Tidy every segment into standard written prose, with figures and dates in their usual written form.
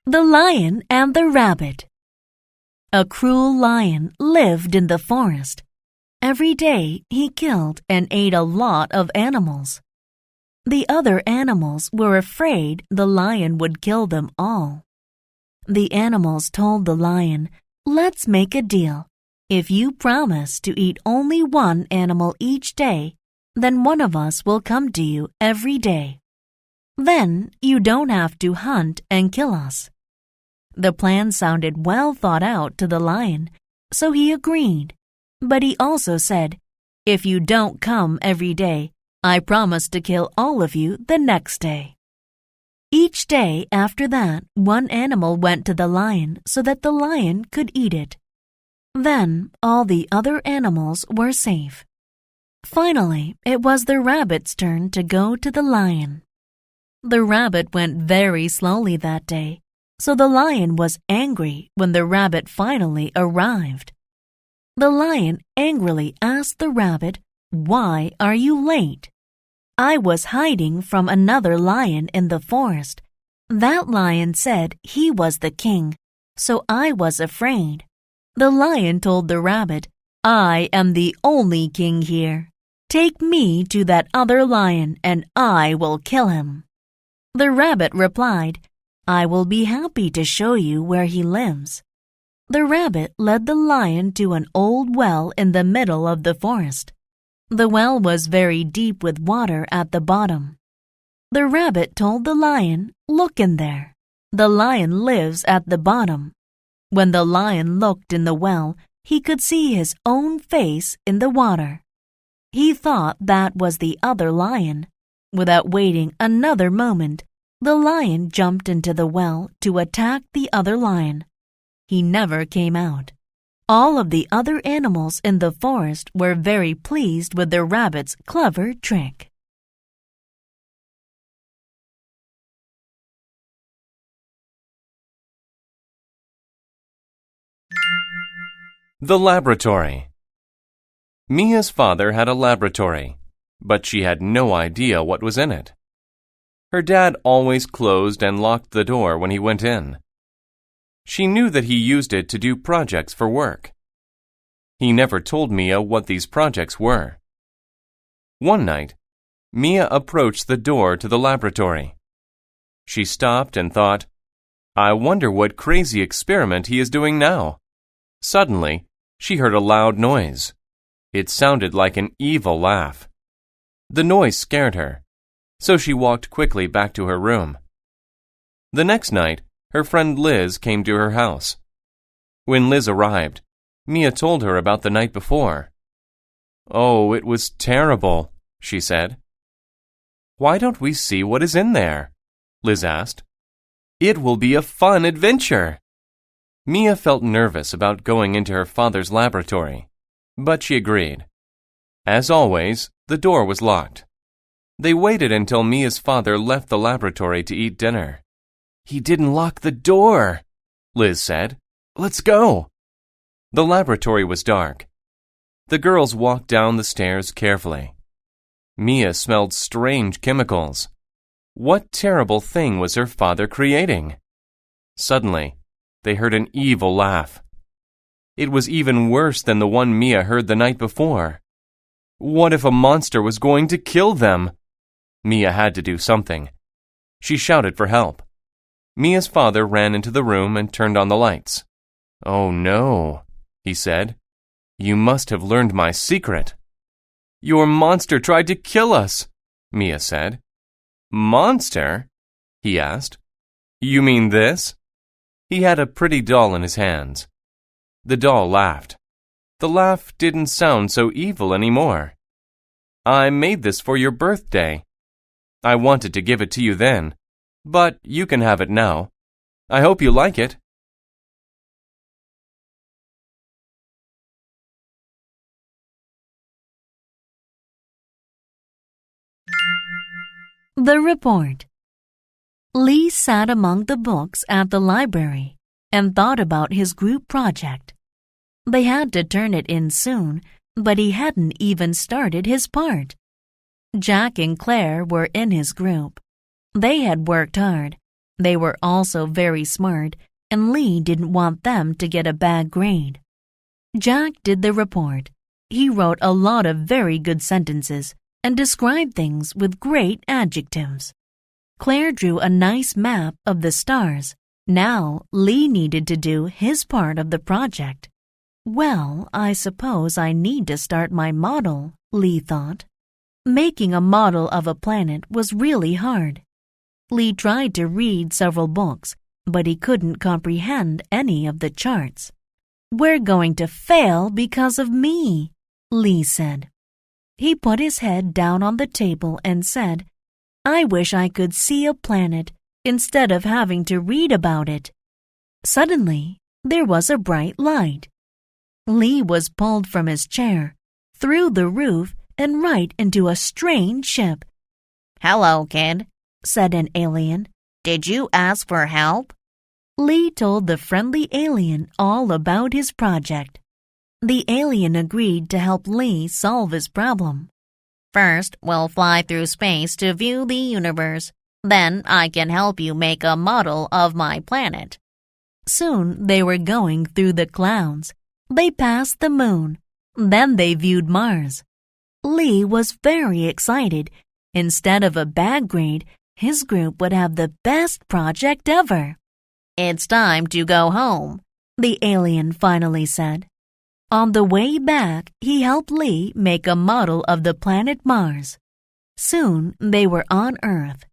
The Lion and the Rabbit. A cruel lion lived in the forest. Every day he killed and ate a lot of animals. The other animals were afraid the lion would kill them all. The animals told the lion, "Let's make a deal. If you promise to eat only one animal each day, then one of us will come to you every day. Then you don't have to hunt and kill us." The plan sounded well thought out to the lion, so he agreed. But he also said, "If you don't come every day, I promise to kill all of you the next day." Each day after that, one animal went to the lion so that the lion could eat it. Then all the other animals were safe. Finally, it was the rabbit's turn to go to the lion. The rabbit went very slowly that day, so the lion was angry when the rabbit finally arrived. The lion angrily asked the rabbit, "Why are you late?" "I was hiding from another lion in the forest. That lion said he was the king, so I was afraid." The lion told the rabbit, "I am the only king here. Take me to that other lion and I will kill him." The rabbit replied, "I will be happy to show you where he lives." The rabbit led the lion to an old well in the middle of the forest. The well was very deep with water at the bottom. The rabbit told the lion, "Look in there. The lion lives at the bottom." When the lion looked in the well, he could see his own face in the water. He thought that was the other lion. Without waiting another moment, the lion jumped into the well to attack the other lion. He never came out. All of the other animals in the forest were very pleased with the rabbit's clever trick. The Laboratory. Mia's father had a laboratory, but she had no idea what was in it. Her dad always closed and locked the door when he went in. She knew that he used it to do projects for work. He never told Mia what these projects were. One night, Mia approached the door to the laboratory. She stopped and thought, "I wonder what crazy experiment he is doing now." Suddenly, she heard a loud noise. It sounded like an evil laugh. The noise scared her, so she walked quickly back to her room. The next night, her friend Liz came to her house. When Liz arrived, Mia told her about the night before. "Oh, it was terrible," she said. "Why don't we see what is in there?" Liz asked. "It will be a fun adventure." Mia felt nervous about going into her father's laboratory, but she agreed. As always, the door was locked. They waited until Mia's father left the laboratory to eat dinner. "He didn't lock the door," Liz said. "Let's go." The laboratory was dark. The girls walked down the stairs carefully. Mia smelled strange chemicals. What terrible thing was her father creating? Suddenly, they heard an evil laugh. It was even worse than the one Mia heard the night before. What if a monster was going to kill them? Mia had to do something. She shouted for help. Mia's father ran into the room and turned on the lights. "Oh no," he said. "You must have learned my secret." "Your monster tried to kill us," Mia said. "Monster?" he asked. "You mean this?" He had a pretty doll in his hands. The doll laughed. The laugh didn't sound so evil anymore. "I made this for your birthday. I wanted to give it to you then, but you can have it now. I hope you like it." The Report. Lee sat among the books at the library and thought about his group project. They had to turn it in soon, but he hadn't even started his part. Jack and Claire were in his group. They had worked hard. They were also very smart, and Lee didn't want them to get a bad grade. Jack did the report. He wrote a lot of very good sentences and described things with great adjectives. Claire drew a nice map of the stars. Now Lee needed to do his part of the project. Well, I suppose I need to start my model, Lee thought. Making a model of a planet was really hard. Lee tried to read several books, but he couldn't comprehend any of the charts. "We're going to fail because of me," Lee said. He put his head down on the table and said, "I wish I could see a planet instead of having to read about it." Suddenly, there was a bright light. Lee was pulled from his chair, through the roof, and right into a strange ship. "Hello, kid," said an alien. "Did you ask for help?" Lee told the friendly alien all about his project. The alien agreed to help Lee solve his problem. "First, we'll fly through space to view the universe. Then I can help you make a model of my planet." Soon they were going through the clouds. They passed the moon. Then they viewed Mars. Lee was very excited. Instead of a bad grade, his group would have the best project ever. "It's time to go home," the alien finally said. On the way back, he helped Lee make a model of the planet Mars. Soon they were on Earth.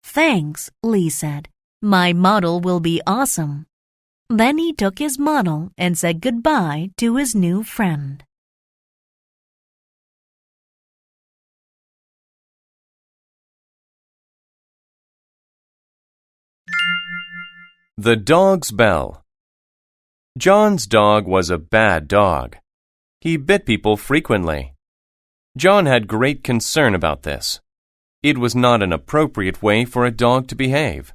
"Thanks," Lee said. "My model will be awesome." Then he took his model and said goodbye to his new friend. The Dog's Bell. John's dog was a bad dog. He bit people frequently. John had great concern about this. It was not an appropriate way for a dog to behave.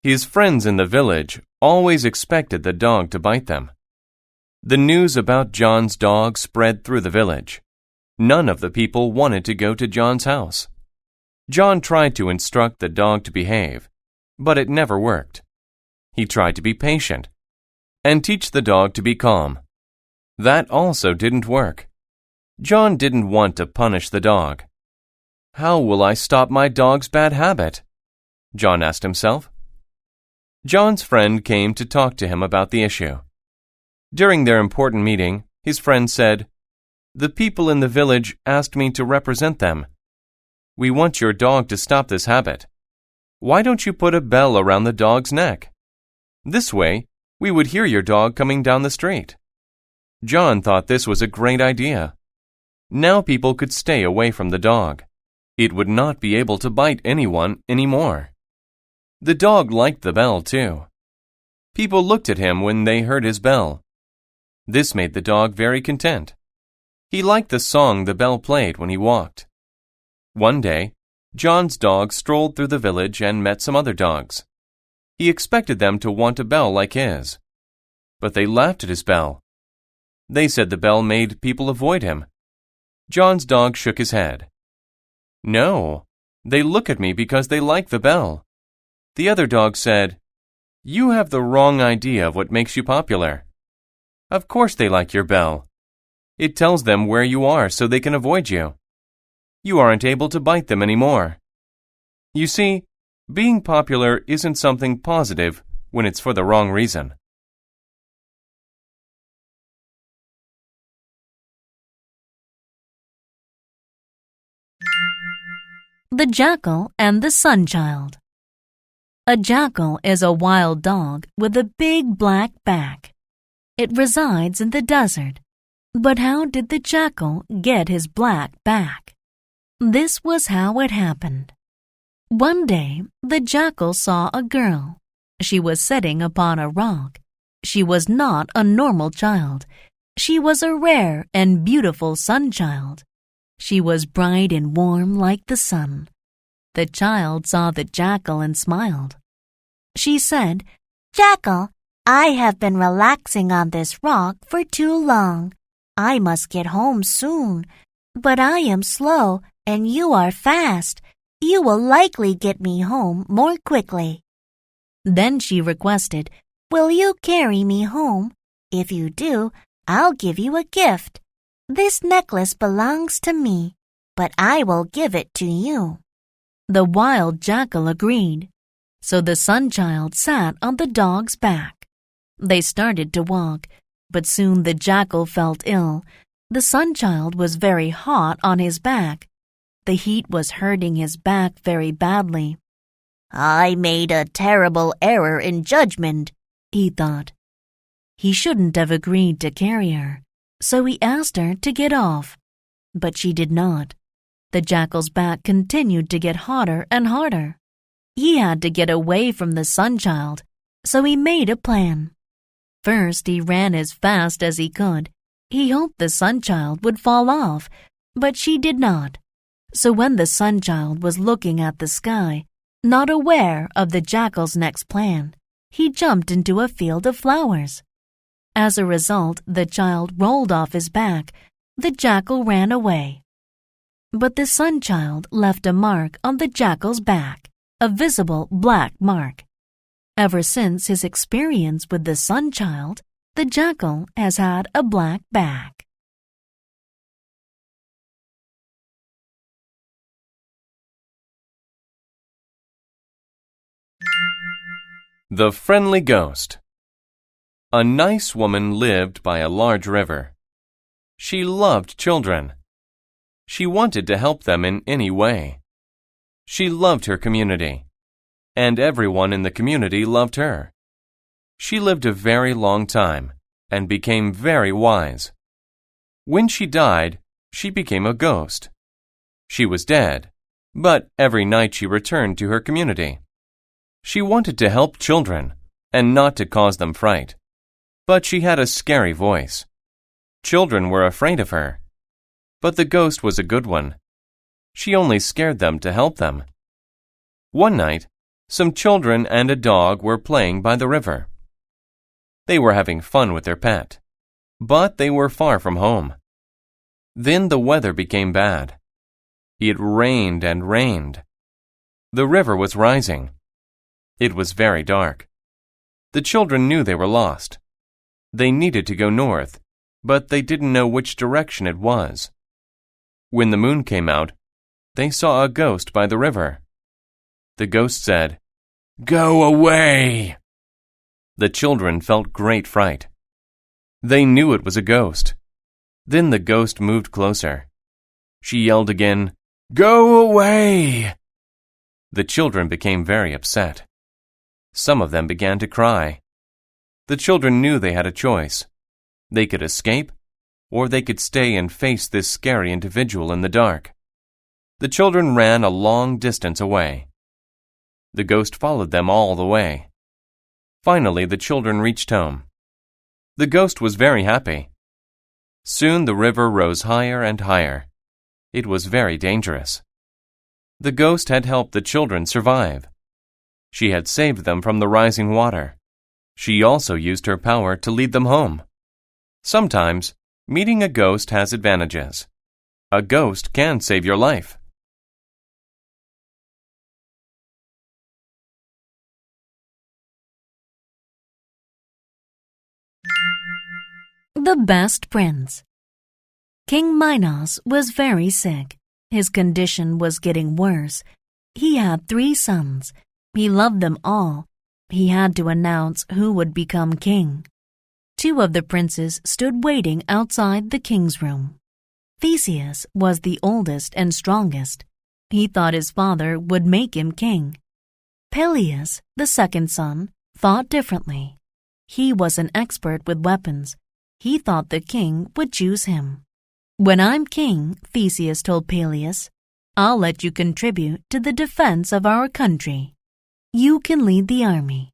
His friends in the village always expected the dog to bite them. The news about John's dog spread through the village. None of the people wanted to go to John's house. John tried to instruct the dog to behave, but it never worked. He tried to be patient and teach the dog to be calm. That also didn't work. John didn't want to punish the dog. "How will I stop my dog's bad habit?" John asked himself. John's friend came to talk to him about the issue. During their important meeting, his friend said, "The people in the village asked me to represent them. We want your dog to stop this habit. Why don't you put a bell around the dog's neck? This way, we would hear your dog coming down the street." John thought this was a great idea. Now people could stay away from the dog. It would not be able to bite anyone anymore. The dog liked the bell too. People looked at him when they heard his bell. This made the dog very content. He liked the song the bell played when he walked. One day, John's dog strolled through the village and met some other dogs. He expected them to want a bell like his, but they laughed at his bell. They said the bell made people avoid him. John's dog shook his head. "No, they look at me because they like the bell." The other dog said, "You have the wrong idea of what makes you popular. Of course they like your bell. It tells them where you are so they can avoid you. You aren't able to bite them anymore. You see, being popular isn't something positive when it's for the wrong reason." The Jackal and the Sunchild. A jackal is a wild dog with a big black back. It resides in the desert. But how did the jackal get his black back? This was how it happened. One day, the jackal saw a girl. She was sitting upon a rock. She was not a normal child. She was a rare and beautiful sun-child. She was bright and warm like the sun. The child saw the jackal and smiled. She said, "Jackal, I have been relaxing on this rock for too long. I must get home soon. But I am slow and you are fast. You will likely get me home more quickly." Then she requested, "Will you carry me home? If you do, I'll give you a gift. This necklace belongs to me, but I will give it to you." The wild jackal agreed. So the Sunchild sat on the dog's back. They started to walk, but soon the jackal felt ill. The Sunchild was very hot on his back. The heat was hurting his back very badly. "I made a terrible error in judgment," he thought. He shouldn't have agreed to carry her, so he asked her to get off. But she did not. The jackal's back continued to get hotter and harder. He had to get away from the Sunchild, so he made a plan. First, he ran as fast as he could. He hoped the Sunchild would fall off, but she did not. So when the Sunchild was looking at the sky, not aware of the jackal's next plan, he jumped into a field of flowers. As a result, the child rolled off his back. The jackal ran away. But the Sunchild left a mark on the jackal's back, a visible black mark. Ever since his experience with the Sunchild, the jackal has had a black back. The Friendly Ghost. A nice woman lived by a large river. She loved children. She wanted to help them in any way. She loved her community, and everyone in the community loved her. She lived a very long time and became very wise. When she died, she became a ghost. She was dead, but every night she returned to her community. She wanted to help children and not to cause them fright, but she had a scary voice. Children were afraid of her, but the ghost was a good one. She only scared them to help them. One night, some children and a dog were playing by the river. They were having fun with their pet, but they were far from home. Then the weather became bad. It rained and rained. The river was rising. It was very dark. The children knew they were lost. They needed to go north, but they didn't know which direction it was. When the moon came out, they saw a ghost by the river. The ghost said, "Go away!" The children felt great fright. They knew it was a ghost. Then the ghost moved closer. She yelled again, "Go away!" The children became very upset. Some of them began to cry. The children knew they had a choice. They could escape, or they could stay and face this scary individual in the dark. The children ran a long distance away. The ghost followed them all the way. Finally, the children reached home. The ghost was very happy. Soon the river rose higher and higher. It was very dangerous. The ghost had helped the children survive. She had saved them from the rising water. She also used her power to lead them home. Sometimes, meeting a ghost has advantages. A ghost can save your life. The Best Prince. King Minos was very sick. His condition was getting worse. He had 3 sons. He loved them all. He had to announce who would become king. 2 of the princes stood waiting outside the king's room. Theseus was the oldest and strongest. He thought his father would make him king. Peleus, the second son, thought differently. He was an expert with weapons. He thought the king would choose him. "When I'm king," Theseus told Peleus, "I'll let you contribute to the defense of our country. You can lead the army."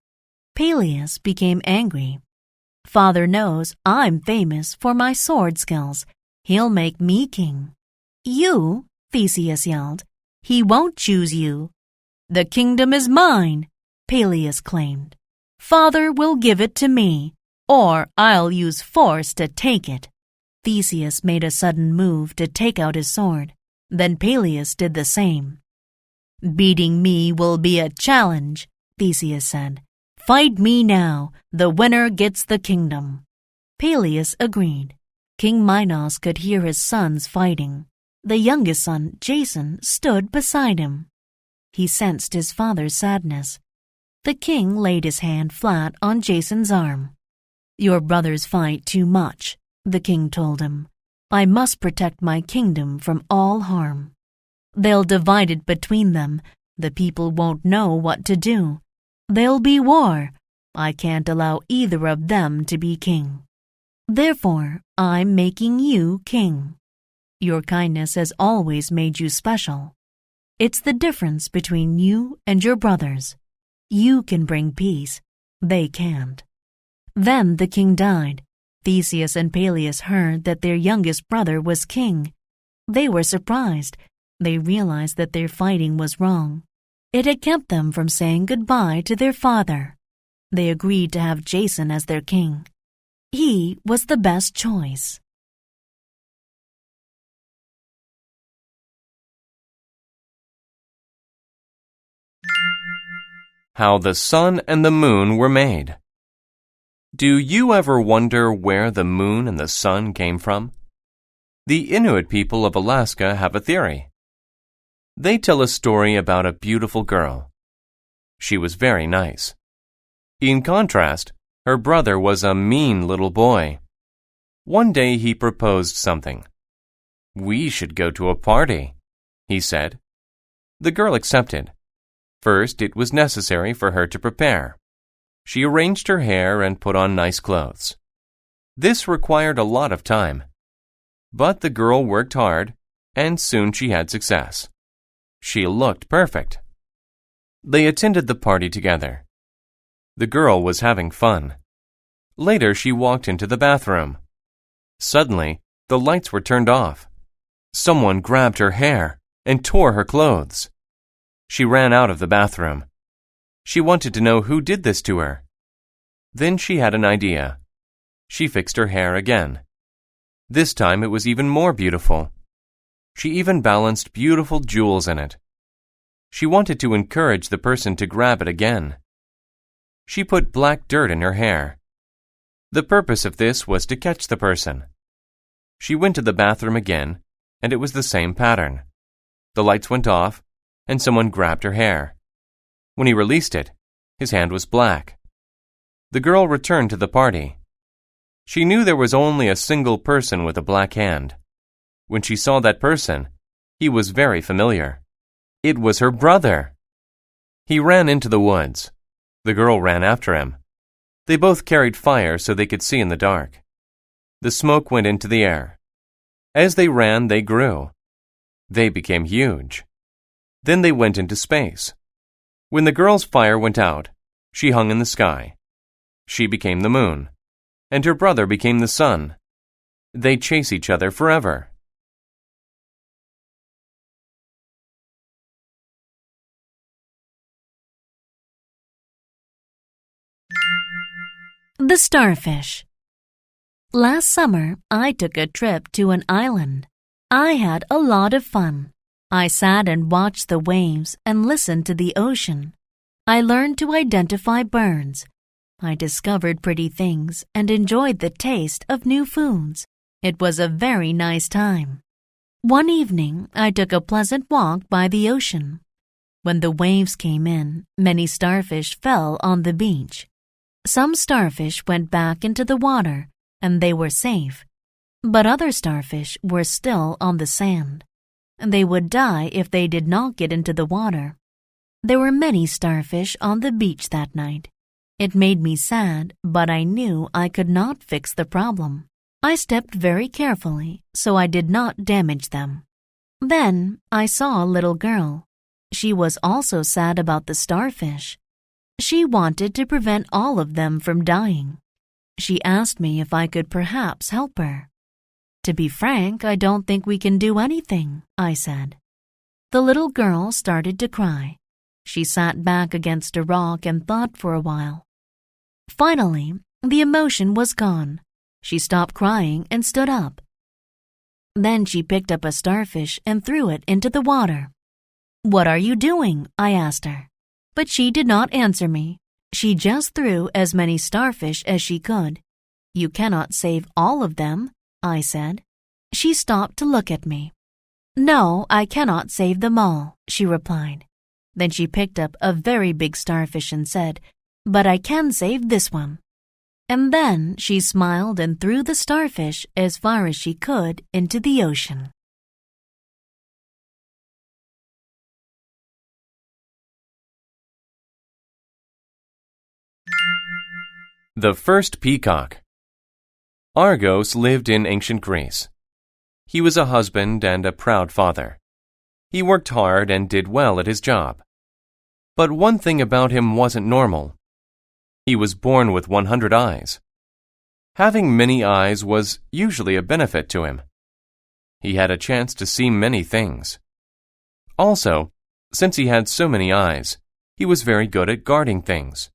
Peleus became angry. "Father knows I'm famous for my sword skills. He'll make me king." "You?" Theseus yelled. "He won't choose you." "The kingdom is mine," Peleus claimed. "Father will give it to me, or I'll use force to take it." Theseus made a sudden move to take out his sword. Then Peleus did the same. "Beating me will be a challenge," Theseus said. Fight me now. The winner gets the kingdom. Peleus agreed. King Minos could hear his sons fighting. The youngest son, Jason, stood beside him. He sensed his father's sadness. The king laid his hand flat on Jason's arm. Your brothers fight too much, the king told him. I must protect my kingdom from all harm. They'll divide it between them. The people won't know what to do. There'll be war. I can't allow either of them to be king. Therefore, I'm making you king. Your kindness has always made you special. It's the difference between you and your brothers. You can bring peace. They can't. Then the king died. Theseus and Peleus heard that their youngest brother was king. They were surprised. They realized that their fighting was wrong. It had kept them from saying goodbye to their father. They agreed to have Jason as their king. He was the best choice. How the sun and the moon were made. Do you ever wonder where the moon and the sun came from? The Inuit people of Alaska have a theory. They tell a story about a beautiful girl. She was very nice. In contrast, her brother was a mean little boy. One day he proposed something. "We should go to a party," he said. The girl accepted. First, it was necessary for her to prepare. She arranged her hair and put on nice clothes. This required a lot of time. But the girl worked hard, and soon she had success. She looked perfect. They attended the party together. The girl was having fun. Later, she walked into the bathroom. Suddenly, the lights were turned off. Someone grabbed her hair and tore her clothes. She ran out of the bathroom. She wanted to know who did this to her. Then she had an idea. She fixed her hair again. This time it was even more beautiful. She even balanced beautiful jewels in it. She wanted to encourage the person to grab it again. She put black dirt in her hair. The purpose of this was to catch the person. She went to the bathroom again, and it was the same pattern. The lights went off, and someone grabbed her hair. When he released it, his hand was black. The girl returned to the party. She knew there was only a single person with a black hand. When she saw that person, he was very familiar. It was her brother. He ran into the woods. The girl ran after him. They both carried fire so they could see in the dark. The smoke went into the air. As they ran, they grew. They became huge. Then they went into space. When the girl's fire went out, she hung in the sky. She became the moon, and her brother became the sun. They chase each other forever. The Starfish. Last summer, I took a trip to an island. I had a lot of fun. I sat and watched the waves and listened to the ocean. I learned to identify birds. I discovered pretty things and enjoyed the taste of new foods. It was a very nice time. One evening, I took a pleasant walk by the ocean. When the waves came in, many starfish fell on the beach. Some starfish went back into the water, and they were safe. But other starfish were still on the sand. They would die if they did not get into the water. There were many starfish on the beach that night. It made me sad, but I knew I could not fix the problem. I stepped very carefully, so I did not damage them. Then I saw a little girl. She was also sad about the starfish. She wanted to prevent all of them from dying. She asked me if I could perhaps help her. To be frank, I don't think we can do anything, I said. The little girl started to cry. She sat back against a rock and thought for a while. Finally, the emotion was gone. She stopped crying and stood up. Then she picked up a starfish and threw it into the water. "What are you doing?" I asked her. But she did not answer me. She just threw as many starfish as she could. You cannot save all of them, I said. She stopped to look at me. No, I cannot save them all, she replied. Then she picked up a very big starfish and said, but I can save this one. And then she smiled and threw the starfish as far as she could into the ocean. The first peacock. Argos lived in ancient Greece. He was a husband and a proud father. He worked hard and did well at his job. But one thing about him wasn't normal. He was born with 100 eyes. Having many eyes was usually a benefit to him. He had a chance to see many things. Also, since he had so many eyes, he was very good at guarding things.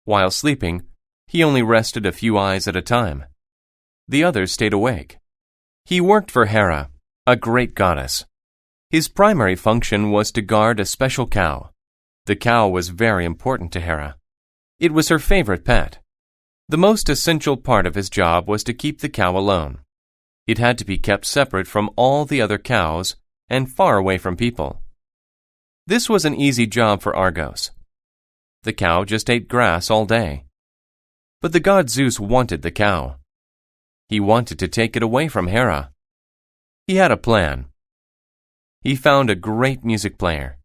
While sleeping, he only rested a few eyes at a time. The others stayed awake. He worked for Hera, a great goddess. His primary function was to guard a special cow. The cow was very important to Hera. It was her favorite pet. The most essential part of his job was to keep the cow alone. It had to be kept separate from all the other cows and far away from people. This was an easy job for Argos. The cow just ate grass all day. But the god Zeus wanted the cow. He wanted to take it away from Hera. He had a plan. He found a great music player.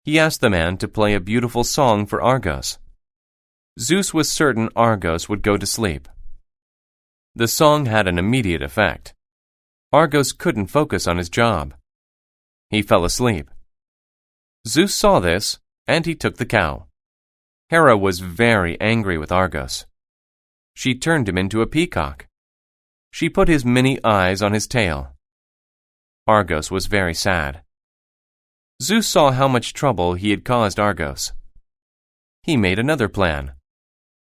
He asked the man to play a beautiful song for Argos. Zeus was certain Argos would go to sleep. The song had an immediate effect. Argos couldn't focus on his job. He fell asleep. Zeus saw this, and he took the cow. Hera was very angry with Argos. She turned him into a peacock. She put his many eyes on his tail. Argos was very sad. Zeus saw how much trouble he had caused Argos. He made another plan.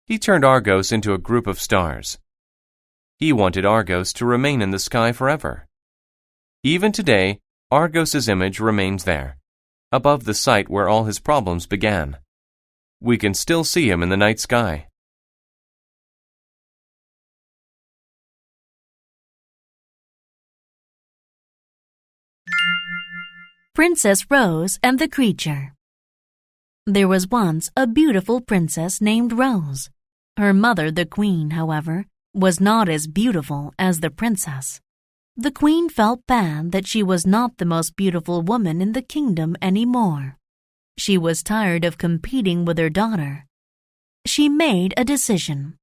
He turned Argos into a group of stars. He wanted Argos to remain in the sky forever. Even today, Argos's image remains there, above the site where all his problems began. We can still see him in the night sky. Princess Rose and the Creature. There was once a beautiful princess named Rose. Her mother, the queen, however, was not as beautiful as the princess. The queen felt bad that she was not the most beautiful woman in the kingdom anymore. She was tired of competing with her daughter. She made a decision.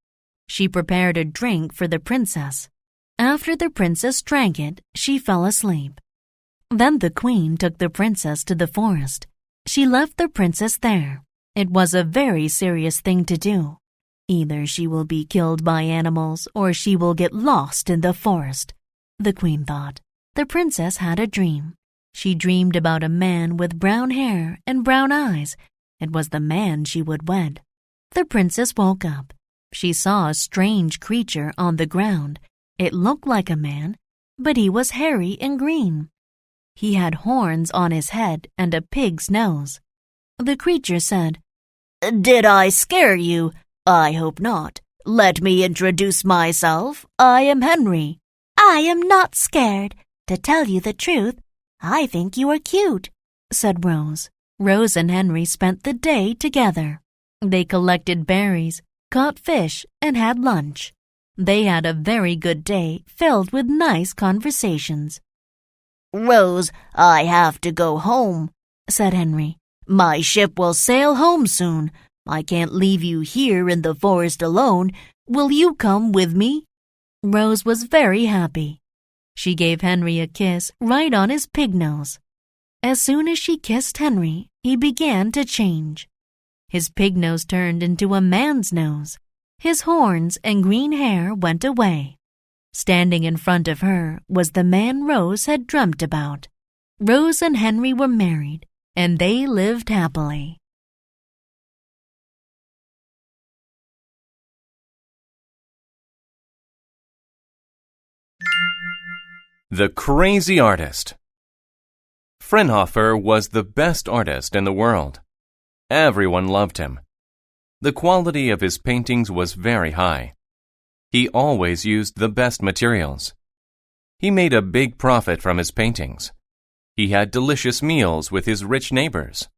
She prepared a drink for the princess. After the princess drank it, she fell asleep. Then the queen took the princess to the forest. She left the princess there. It was a very serious thing to do. Either she will be killed by animals or she will get lost in the forest, the queen thought. The princess had a dream. She dreamed about a man with brown hair and brown eyes. It was the man she would wed. The princess woke up. She saw a strange creature on the ground. It looked like a man, but he was hairy and green. He had horns on his head and a pig's nose. The creature said, "Did I scare you? I hope not. Let me introduce myself. I am Henry." I am not scared. To tell you the truth, I think you are cute, said Rose. Rose and Henry spent the day together. They collected berries, caught fish, and had lunch. They had a very good day filled with nice conversations. "Rose, I have to go home," said Henry. "My ship will sail home soon. I can't leave you here in the forest alone. Will you come with me?" Rose was very happy. She gave Henry a kiss right on his pig nose. As soon as she kissed Henry, he began to change. His pig nose turned into a man's nose. His horns and green hair went away. Standing in front of her was the man Rose had dreamt about. Rose and Henry were married, and they lived happily. The Crazy Artist. Fraunhofer was the best artist in the world. Everyone loved him. The quality of his paintings was very high. He always used the best materials. He made a big profit from his paintings. He had delicious meals with his rich neighbors.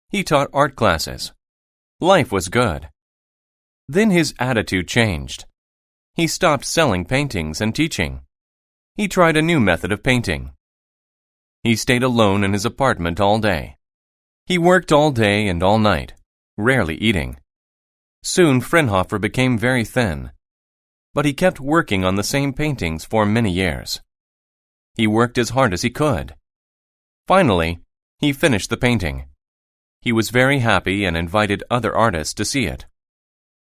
He taught art classes. Life was good. Then his attitude changed. He stopped selling paintings and teaching. He tried a new method of painting. He stayed alone in his apartment all day. He worked all day and all night, rarely eating. Soon Fraunhofer became very thin, but he kept working on the same paintings for many years. He worked as hard as he could. Finally, he finished the painting. He was very happy and invited other artists to see it.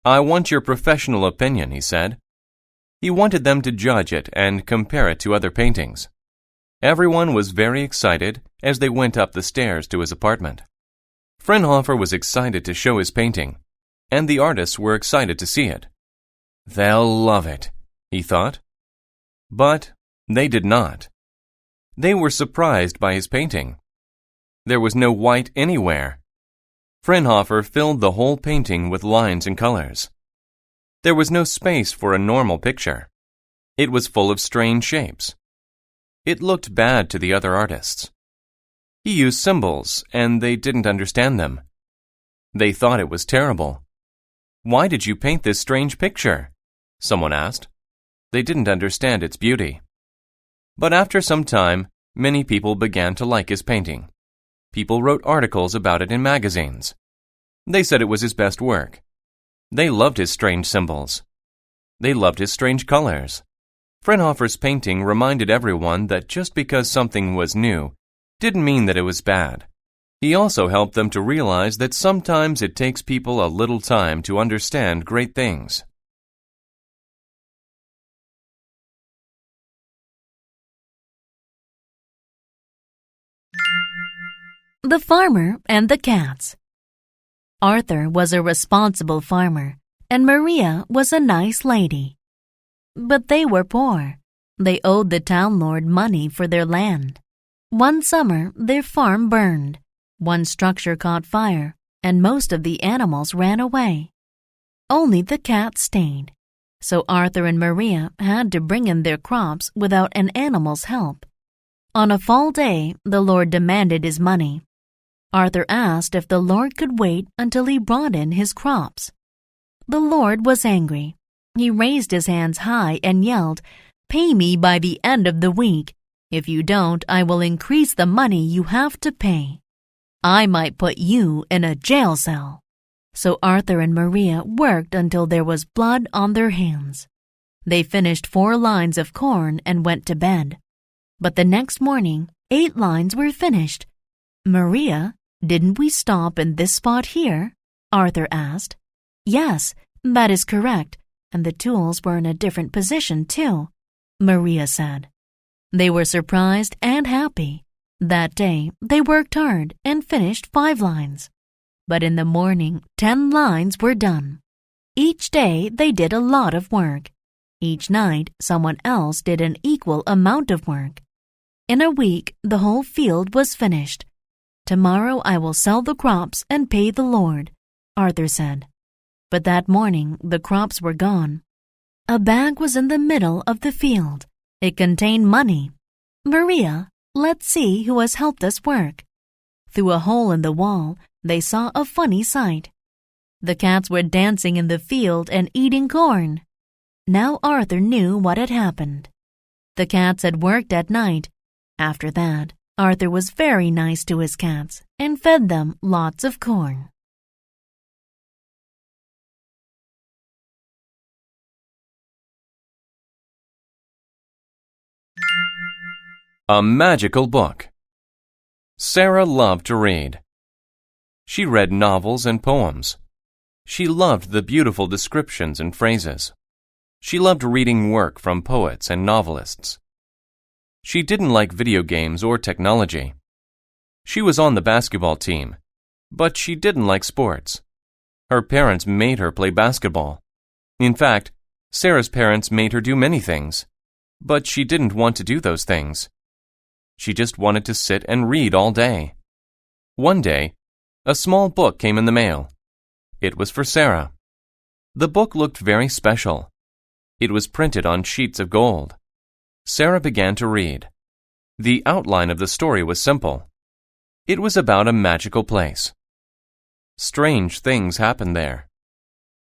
"I want your professional opinion," he said. He wanted them to judge it and compare it to other paintings. Everyone was very excited as they went up the stairs to his apartment. Fraunhofer was excited to show his painting, and the artists were excited to see it. "They'll love it," he thought. But they did not. They were surprised by his painting. There was no white anywhere. Fraunhofer filled the whole painting with lines and colors. There was no space for a normal picture. It was full of strange shapes. It looked bad to the other artists. He used symbols, and they didn't understand them. They thought it was terrible. "Why did you paint this strange picture?" someone asked. They didn't understand its beauty. But after some time, many people began to like his painting. People wrote articles about it in magazines. They said it was his best work. They loved his strange symbols. They loved his strange colors. Fraunhofer's painting reminded everyone that just because something was new didn't mean that it was bad. He also helped them to realize that sometimes it takes people a little time to understand great things. The Farmer and the Cats. Arthur was a responsible farmer, and Maria was a nice lady. But they were poor. They owed the town lord money for their land. One summer, their farm burned. One structure caught fire, and most of the animals ran away. Only the cats stayed. So Arthur and Maria had to bring in their crops without an animal's help. On a fall day, the Lord demanded his money. Arthur asked if the Lord could wait until he brought in his crops. The Lord was angry. He raised his hands high and yelled, "Pay me by the end of the week. If you don't, I will increase the money you have to pay. I might put you in a jail cell." So Arthur and Maria worked until there was blood on their hands. They finished 4 lines of corn and went to bed. But the next morning, 8 lines were finished. "Maria, didn't we stop in this spot here?" Arthur asked. "Yes, that is correct, and the tools were in a different position too," Maria said. They were surprised and happy. That day, they worked hard and finished 5 lines. But in the morning, 10 lines were done. Each day, they did a lot of work. Each night, someone else did an equal amount of work. In a week, the whole field was finished. "Tomorrow I will sell the crops and pay the Lord," Arthur said. But that morning, the crops were gone. A bag was in the middle of the field. It contained money. "Maria, let's see who has helped us work." Through a hole in the wall, they saw a funny sight. The cats were dancing in the field and eating corn. Now Arthur knew what had happened. The cats had worked at night. After that, Arthur was very nice to his cats and fed them lots of corn. A magical book. Sarah loved to read. She read novels and poems. She loved the beautiful descriptions and phrases. She loved reading work from poets and novelists. She didn't like video games or technology. She was on the basketball team, but she didn't like sports. Her parents made her play basketball. In fact, Sarah's parents made her do many things, but she didn't want to do those things. She just wanted to sit and read all day. One day, a small book came in the mail. It was for Sarah. The book looked very special. It was printed on sheets of gold. Sarah began to read. The outline of the story was simple. It was about a magical place. Strange things happened there.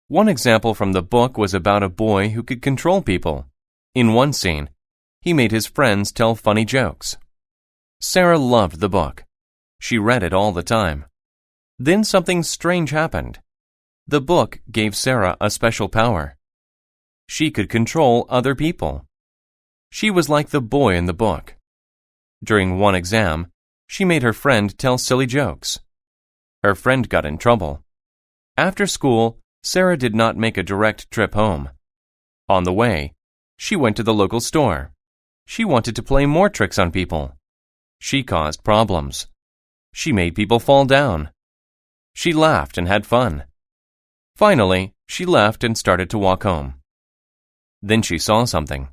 One example from the book was about a boy who could control people. In one scene, he made his friends tell funny jokes. Sarah loved the book. She read it all the time. Then something strange happened. The book gave Sarah a special power. She could control other people. She was like the boy in the book. During one exam, she made her friend tell silly jokes. Her friend got in trouble. After school, Sarah did not make a direct trip home. On the way, she went to the local store. She wanted to play more tricks on people. She caused problems. She made people fall down. She laughed and had fun. Finally, she left and started to walk home. Then she saw something.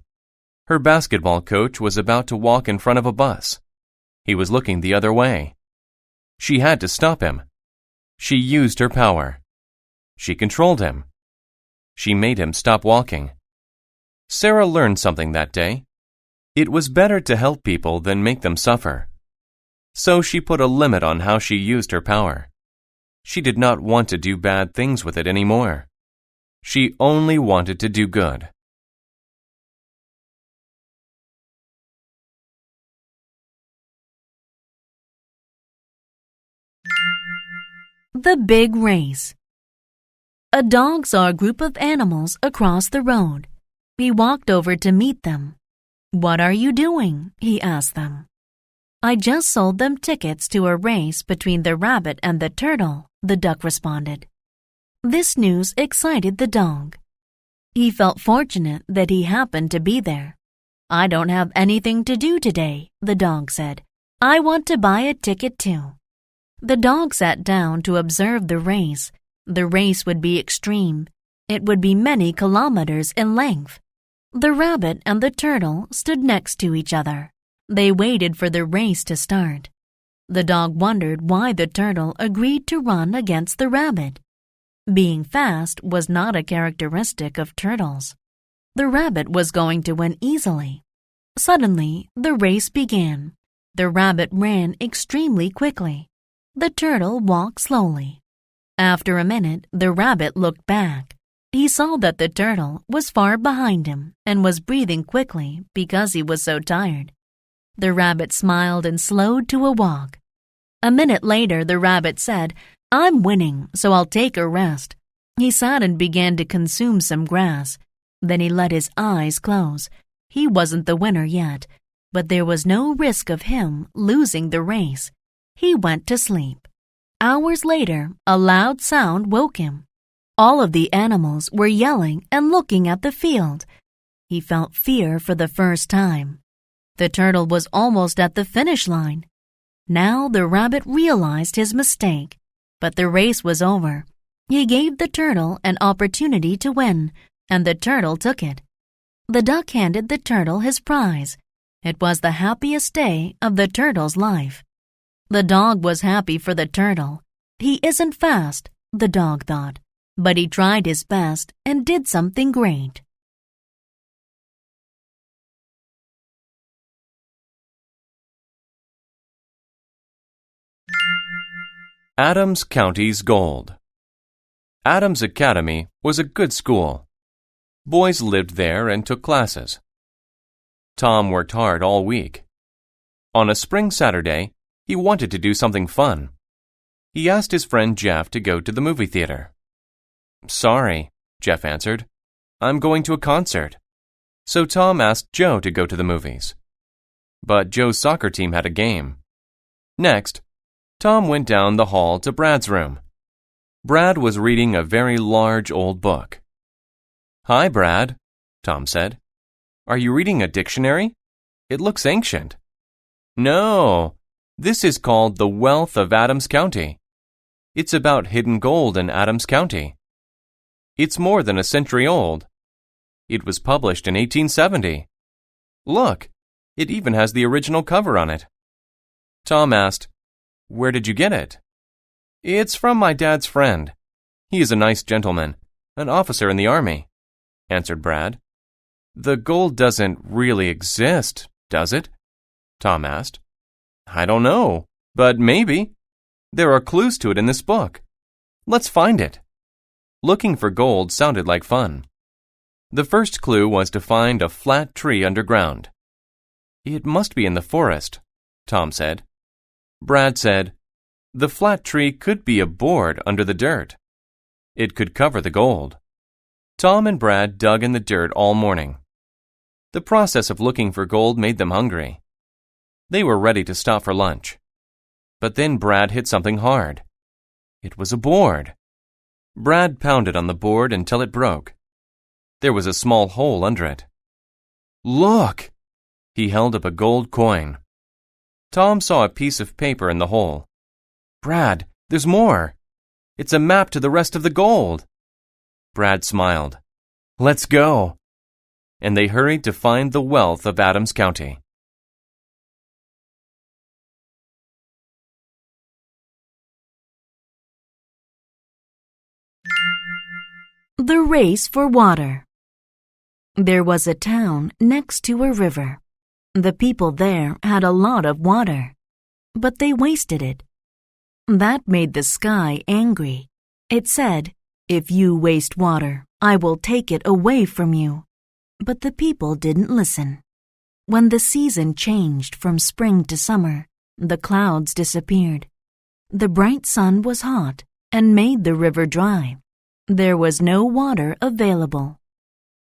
Her basketball coach was about to walk in front of a bus. He was looking the other way. She had to stop him. She used her power. She controlled him. She made him stop walking. Sarah learned something that day. It was better to help people than make them suffer. So she put a limit on how she used her power. She did not want to do bad things with it anymore. She only wanted to do good. The Big Race. A dog saw a group of animals across the road. He walked over to meet them. "What are you doing?" he asked them. "I just sold them tickets to a race between the rabbit and the turtle," the duck responded. This news excited the dog. He felt fortunate that he happened to be there. "I don't have anything to do today," the dog said. "I want to buy a ticket too." The dog sat down to observe the race. The race would be extreme. It would be many kilometers in length. The rabbit and the turtle stood next to each other. They waited for the race to start. The dog wondered why the turtle agreed to run against the rabbit. Being fast was not a characteristic of turtles. The rabbit was going to win easily. Suddenly, the race began. The rabbit ran extremely quickly. The turtle walked slowly. After a minute, the rabbit looked back. He saw that the turtle was far behind him and was breathing quickly because he was so tired. The rabbit smiled and slowed to a walk. A minute later, the rabbit said, "I'm winning, so I'll take a rest." He sat and began to consume some grass. Then he let his eyes close. He wasn't the winner yet, but there was no risk of him losing the race. He went to sleep. Hours later, a loud sound woke him. All of the animals were yelling and looking at the field. He felt fear for the first time. The turtle was almost at the finish line. Now the rabbit realized his mistake, but the race was over. He gave the turtle an opportunity to win, and the turtle took it. The duck handed the turtle his prize. It was the happiest day of the turtle's life. The dog was happy for the turtle. He isn't fast, the dog thought, but he tried his best and did something great. Adams County's Gold. Adams Academy was a good school. Boys lived there and took classes. Tom worked hard all week. On a spring Saturday, he wanted to do something fun. He asked his friend Jeff to go to the movie theater. "Sorry," Jeff answered. "I'm going to a concert." So Tom asked Joe to go to the movies. But Joe's soccer team had a game. Next, Tom went down the hall to Brad's room. Brad was reading a very large old book. "Hi, Brad," Tom said. "Are you reading a dictionary? It looks ancient." "No, this is called The Wealth of Adams County. It's about hidden gold in Adams County. It's more than a century old. It was published in 1870. Look, it even has the original cover on it." Tom asked, "Where did you get it?" "It's from my dad's friend. He is a nice gentleman, an officer in the army," answered Brad. "The gold doesn't really exist, does it?" Tom asked. "I don't know, but maybe. There are clues to it in this book. Let's find it." Looking for gold sounded like fun. The first clue was to find a flat tree underground. "It must be in the forest," Tom said. Brad said, "The flat tree could be a board under the dirt. It could cover the gold." Tom and Brad dug in the dirt all morning. The process of looking for gold made them hungry. They were ready to stop for lunch. But then Brad hit something hard. It was a board. Brad pounded on the board until it broke. There was a small hole under it. "Look!" He held up a gold coin. Tom saw a piece of paper in the hole. "Brad, there's more. It's a map to the rest of the gold." Brad smiled. "Let's go." And they hurried to find the wealth of Adams County. The Race for Water. There was a town next to a river. The people there had a lot of water, but they wasted it. That made the sky angry. It said, "If you waste water, I will take it away from you." But the people didn't listen. When the season changed from spring to summer, the clouds disappeared. The bright sun was hot and made the river dry. There was no water available.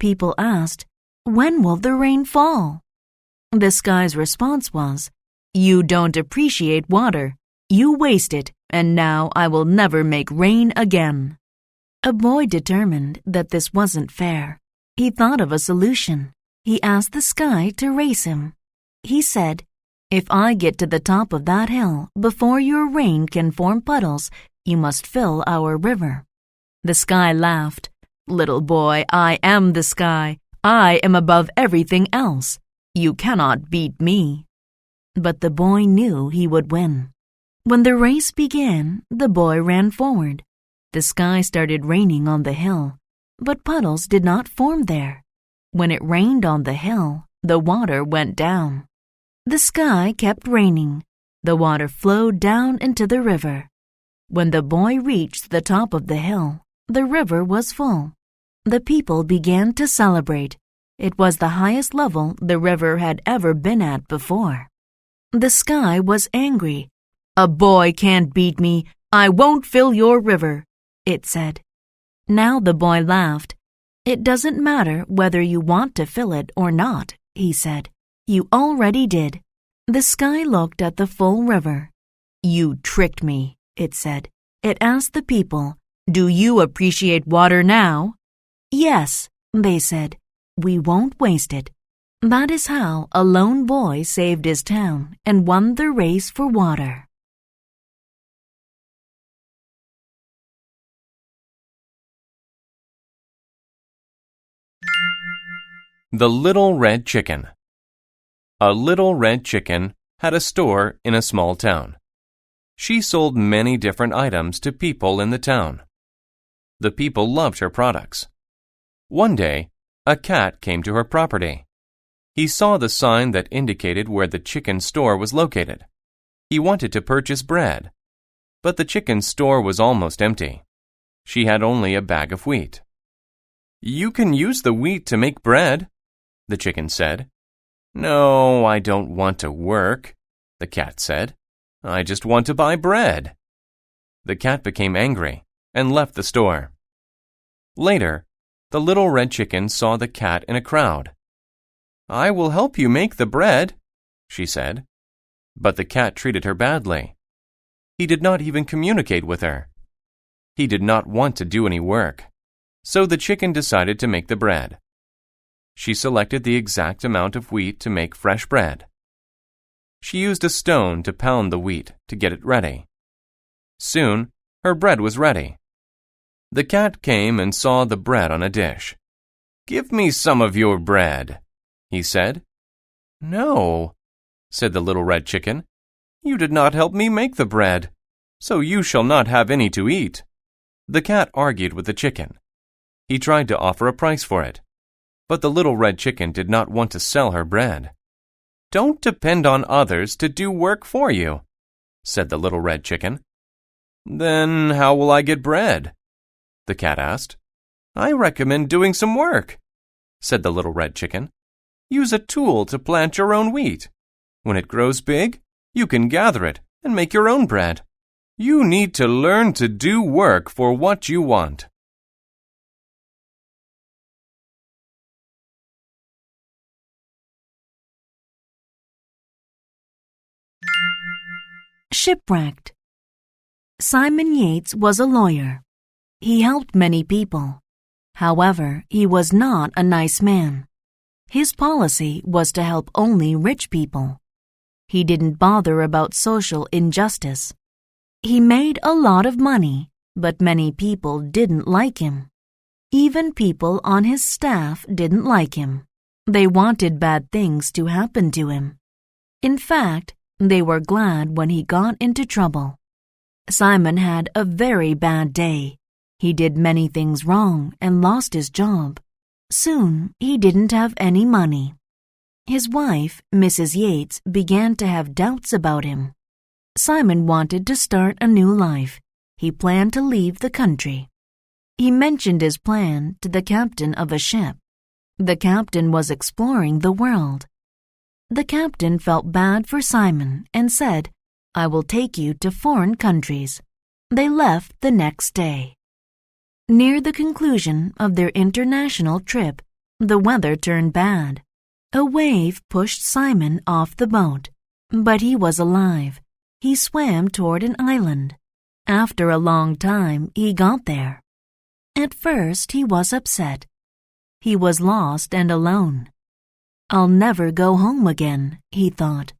People asked, "When will the rain fall?" The sky's response was, "You don't appreciate water. You waste it, and now I will never make rain again." A boy determined that this wasn't fair. He thought of a solution. He asked the sky to race him. He said, "If I get to the top of that hill before your rain can form puddles, you must fill our river." The sky laughed. "Little boy, I am the sky. I am above everything else. You cannot beat me." But the boy knew he would win. When the race began, the boy ran forward. The sky started raining on the hill, but puddles did not form there. When it rained on the hill, the water went down. The sky kept raining. The water flowed down into the river. When the boy reached the top of the hill, the river was full. The people began to celebrate. It was the highest level the river had ever been at before. The sky was angry. "A boy can't beat me. I won't fill your river," it said. Now the boy laughed. "It doesn't matter whether you want to fill it or not," he said. "You already did." The sky looked at the full river. "You tricked me," it said. It asked the people, "Do you appreciate water now?" "Yes," they said. "We won't waste it." That is how a lone boy saved his town and won the race for water. The Little Red Chicken. A little red chicken had a store in a small town. She sold many different items to people in the town. The people loved her products. One day, a cat came to her property. He saw the sign that indicated where the chicken store was located. He wanted to purchase bread, but the chicken store was almost empty. She had only a bag of wheat. "You can use the wheat to make bread," the chicken said. "No, I don't want to work," the cat said. "I just want to buy bread." The cat became angry and left the store. Later, the little red chicken saw the cat in a crowd. "I will help you make the bread," she said. But the cat treated her badly. He did not even communicate with her. He did not want to do any work, so the chicken decided to make the bread. She selected the exact amount of wheat to make fresh bread. She used a stone to pound the wheat to get it ready. Soon, her bread was ready. The cat came and saw the bread on a dish. "Give me some of your bread," he said. "No," said the little red chicken. "You did not help me make the bread, so you shall not have any to eat." The cat argued with the chicken. He tried to offer a price for it, but the little red chicken did not want to sell her bread. "Don't depend on others to do work for you," said the little red chicken. "Then how will I get bread?" the cat asked. "I recommend doing some work," said the little red chicken. "Use a tool to plant your own wheat. When it grows big, you can gather it and make your own bread. You need to learn to do work for what you want." Shipwrecked. Simon Yates was a lawyer. He helped many people. However, he was not a nice man. His policy was to help only rich people. He didn't bother about social injustice. He made a lot of money, but many people didn't like him. Even people on his staff didn't like him. They wanted bad things to happen to him. In fact, they were glad when he got into trouble. Simon had a very bad day. He did many things wrong and lost his job. Soon, he didn't have any money. His wife, Mrs. Yates, began to have doubts about him. Simon wanted to start a new life. He planned to leave the country. He mentioned his plan to the captain of a ship. The captain was exploring the world. The captain felt bad for Simon and said, "I will take you to foreign countries." They left the next day. Near the conclusion of their international trip, the weather turned bad. A wave pushed Simon off the boat, but he was alive. He swam toward an island. After a long time, he got there. At first, he was upset. He was lost and alone. "I'll never go home again," he thought.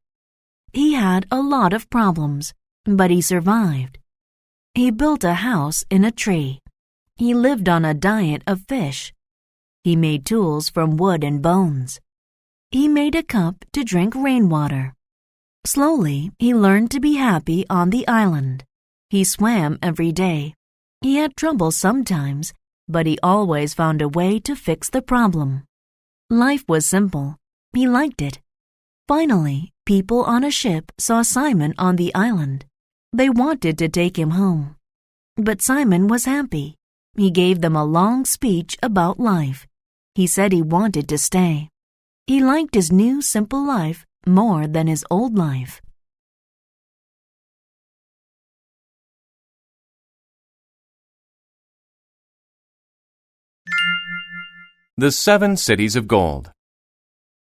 He had a lot of problems, but he survived. He built a house in a tree. He lived on a diet of fish. He made tools from wood and bones. He made a cup to drink rainwater. Slowly, he learned to be happy on the island. He swam every day. He had trouble sometimes, but he always found a way to fix the problem. Life was simple. He liked it. Finally, people on a ship saw Simon on the island. They wanted to take him home. But Simon was happy. He gave them a long speech about life. He said he wanted to stay. He liked his new simple life more than his old life. The 7 Cities of Gold.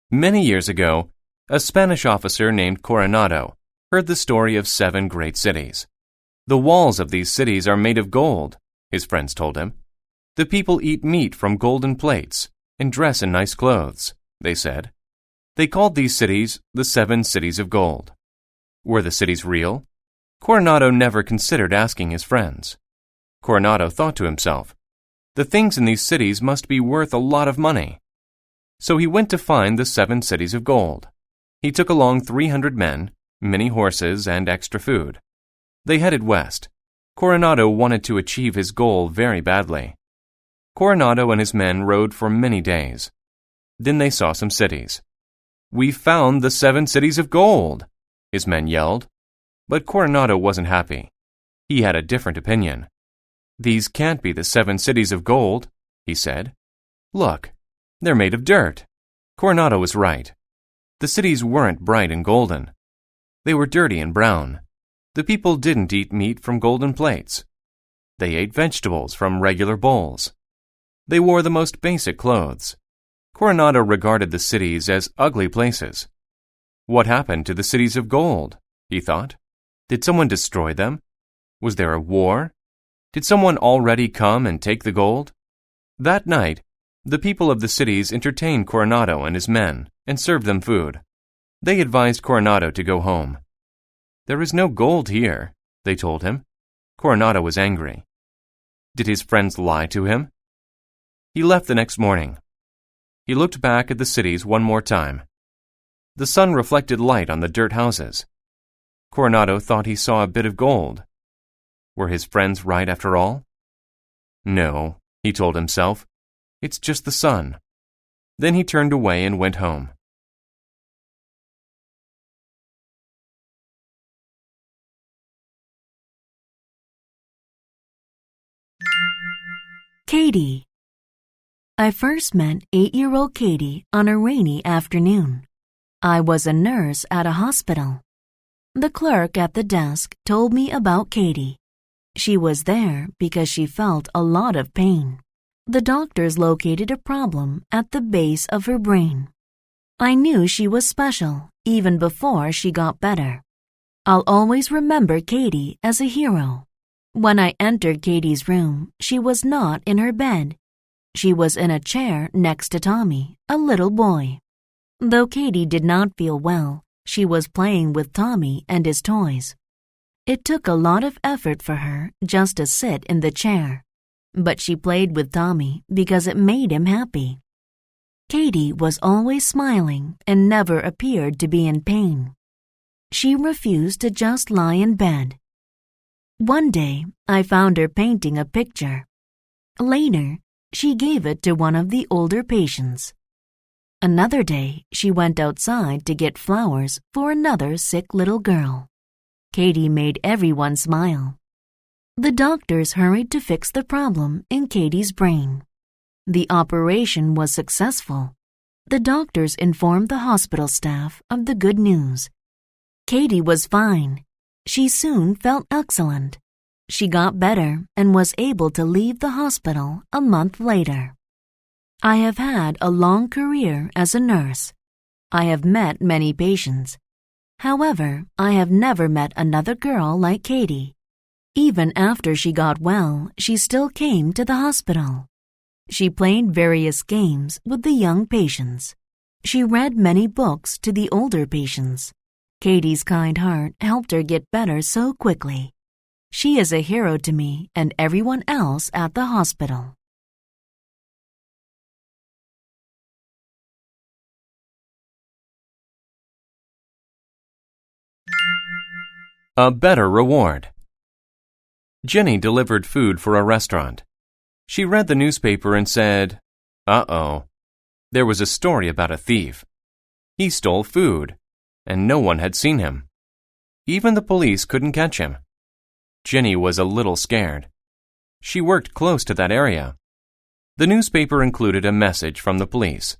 Many years ago, a Spanish officer named Coronado heard the story of 7 great cities. "The walls of these cities are made of gold," his friends told him. "The people eat meat from golden plates and dress in nice clothes," they said. They called these cities the 7 Cities of Gold. Were the cities real? Coronado never considered asking his friends. Coronado thought to himself, "The things in these cities must be worth a lot of money." So he went to find the 7 Cities of Gold. He took along 300 men, many horses, and extra food. They headed west. Coronado wanted to achieve his goal very badly. Coronado and his men rode for many days. Then they saw some cities. "We found the 7 Cities of Gold," his men yelled. But Coronado wasn't happy. He had a different opinion. "These can't be the 7 Cities of Gold," he said. "Look, they're made of dirt." Coronado was right. The cities weren't bright and golden. They were dirty and brown. The people didn't eat meat from golden plates. They ate vegetables from regular bowls. They wore the most basic clothes. Coronado regarded the cities as ugly places. What happened to the cities of gold? He thought. Did someone destroy them? Was there a war? Did someone already come and take the gold? That night, the people of the cities entertained Coronado and his men and served them food. They advised Coronado to go home. "There is no gold here," they told him. Coronado was angry. Did his friends lie to him? He left the next morning. He looked back at the cities one more time. The sun reflected light on the dirt houses. Coronado thought he saw a bit of gold. Were his friends right after all? No, he told himself. It's just the sun. Then he turned away and went home. Katie. I first met 8-year-old Katie on a rainy afternoon. I was a nurse at a hospital. The clerk at the desk told me about Katie. She was there because she felt a lot of pain. The doctors located a problem at the base of her brain. I knew she was special even before she got better. I'll always remember Katie as a hero. When I entered Katie's room, she was not in her bed. She was in a chair next to Tommy, a little boy. Though Katie did not feel well, she was playing with Tommy and his toys. It took a lot of effort for her just to sit in the chair, but she played with Tommy because it made him happy. Katie was always smiling and never appeared to be in pain. She refused to just lie in bed. One day, I found her painting a picture. Later, she gave it to one of the older patients. Another day, she went outside to get flowers for another sick little girl. Katie made everyone smile. The doctors hurried to fix the problem in Katie's brain. The operation was successful. The doctors informed the hospital staff of the good news. Katie was fine. She soon felt excellent. She got better and was able to leave the hospital a month later. I have had a long career as a nurse. I have met many patients. However, I have never met another girl like Katie. Even after she got well, she still came to the hospital. She played various games with the young patients. She read many books to the older patients. Katie's kind heart helped her get better so quickly. She is a hero to me and everyone else at the hospital. A better reward. Jenny delivered food for a restaurant. She read the newspaper and said, "Uh-oh." There was a story about a thief. He stole food, and no one had seen him. Even the police couldn't catch him. Jenny was a little scared. She worked close to that area. The newspaper included a message from the police.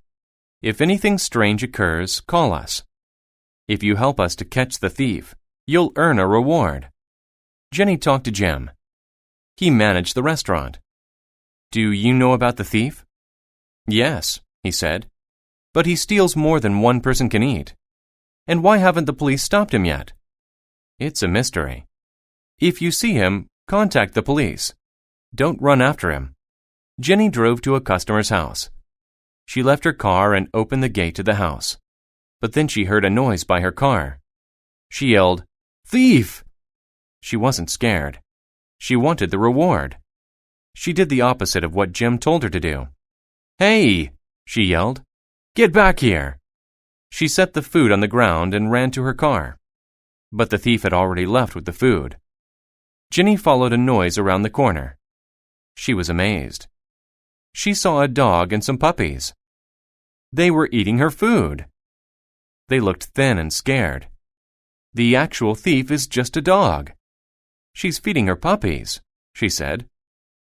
If anything strange occurs, call us. If you help us to catch the thief, you'll earn a reward. Jenny talked to Jim. He managed the restaurant. "Do you know about the thief?" "Yes," he said. "But he steals more than one person can eat. And why haven't the police stopped him yet?" "It's a mystery. If you see him, contact the police. Don't run after him." Jenny drove to a customer's house. She left her car and opened the gate to the house. But then she heard a noise by her car. She yelled, "Thief!" She wasn't scared. She wanted the reward. She did the opposite of what Jim told her to do. "Hey!" she yelled. "Get back here!" She set the food on the ground and ran to her car. But the thief had already left with the food. Jenny followed a noise around the corner. She was amazed. She saw a dog and some puppies. They were eating her food. They looked thin and scared. "The actual thief is just a dog. She's feeding her puppies," she said.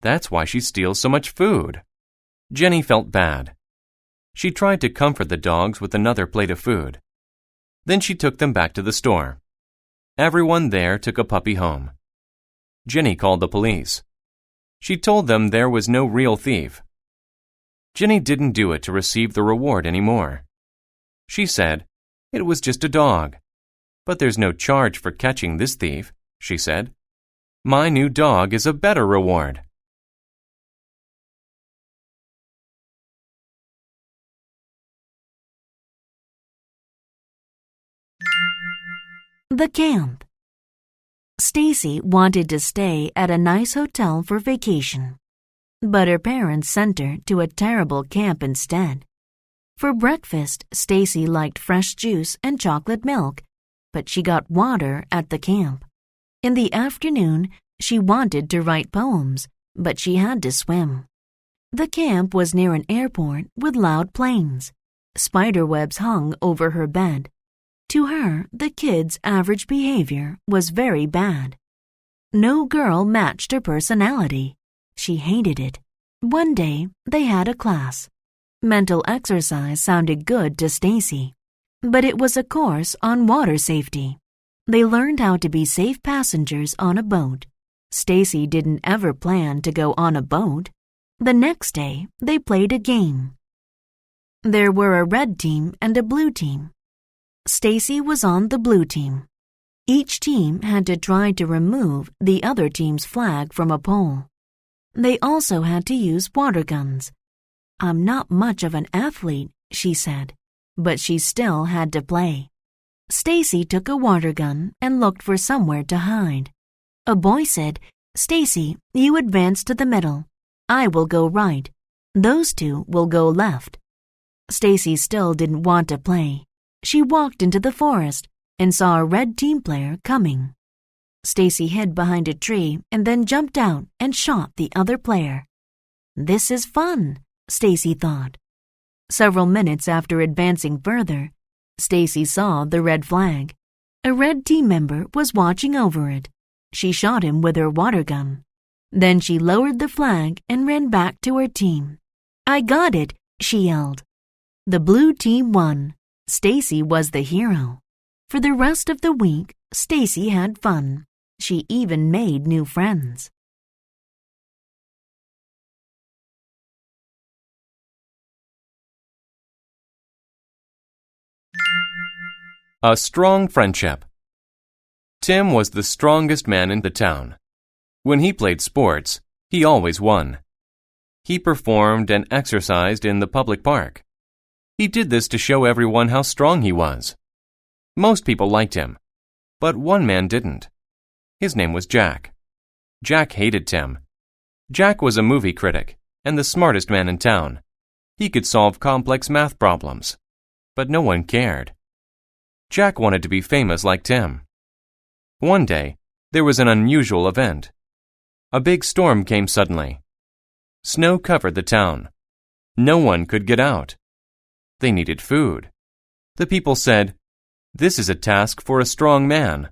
"That's why she steals so much food." Jenny felt bad. She tried to comfort the dogs with another plate of food. Then she took them back to the store. Everyone there took a puppy home. Jenny called the police. She told them there was no real thief. Jenny didn't do it to receive the reward anymore. She said, "It was just a dog. But there's no charge for catching this thief," she said. "My new dog is a better reward." The camp. Stacy wanted to stay at a nice hotel for vacation, but her parents sent her to a terrible camp instead. For breakfast, Stacy liked fresh juice and chocolate milk, but she got water at the camp. In the afternoon, she wanted to write poems, but she had to swim. The camp was near an airport with loud planes. Spiderwebs hung over her bed. To her, the kids' average behavior was very bad. No girl matched her personality. She hated it. One day, they had a class. Mental exercise sounded good to Stacy, but it was a course on water safety. They learned how to be safe passengers on a boat. Stacy didn't ever plan to go on a boat. The next day, they played a game. There were a red team and a blue team. Stacy was on the blue team. Each team had to try to remove the other team's flag from a pole. They also had to use water guns. "I'm not much of an athlete," she said, but she still had to play. Stacy took a water gun and looked for somewhere to hide. A boy said, "Stacy, you advance to the middle. I will go right. Those two will go left." Stacy still didn't want to play. She walked into the forest and saw a red team player coming. Stacy hid behind a tree and then jumped out and shot the other player. "This is fun," Stacy thought. Several minutes after advancing further, Stacy saw the red flag. A red team member was watching over it. She shot him with her water gun. Then she lowered the flag and ran back to her team. "I got it," she yelled. The blue team won. Stacy was the hero. For the rest of the week, Stacy had fun. She even made new friends. A strong friendship. Tim was the strongest man in the town. When he played sports, he always won. He performed and exercised in the public park. He did this to show everyone how strong he was. Most people liked him, but one man didn't. His name was Jack. Jack hated Tim. Jack was a movie critic and the smartest man in town. He could solve complex math problems, but no one cared. Jack wanted to be famous like Tim. One day, there was an unusual event. A big storm came suddenly. Snow covered the town. No one could get out. They needed food. The people said, "This is a task for a strong man."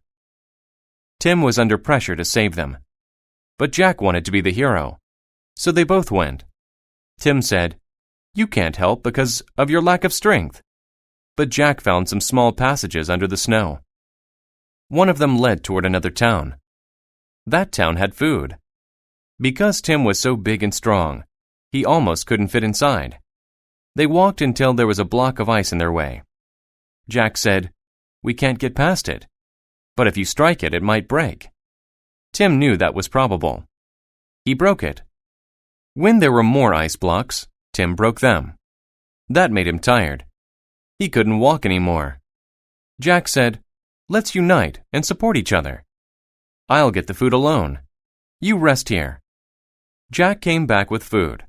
Tim was under pressure to save them. But Jack wanted to be the hero. So they both went. Tim said, "You can't help because of your lack of strength." But Jack found some small passages under the snow. One of them led toward another town. That town had food. Because Tim was so big and strong, he almost couldn't fit inside. They walked until there was a block of ice in their way. Jack said, "We can't get past it. But if you strike it, it might break." Tim knew that was probable. He broke it. When there were more ice blocks, Tim broke them. That made him tired. He couldn't walk anymore. Jack said, "Let's unite and support each other. I'll get the food alone. You rest here." Jack came back with food.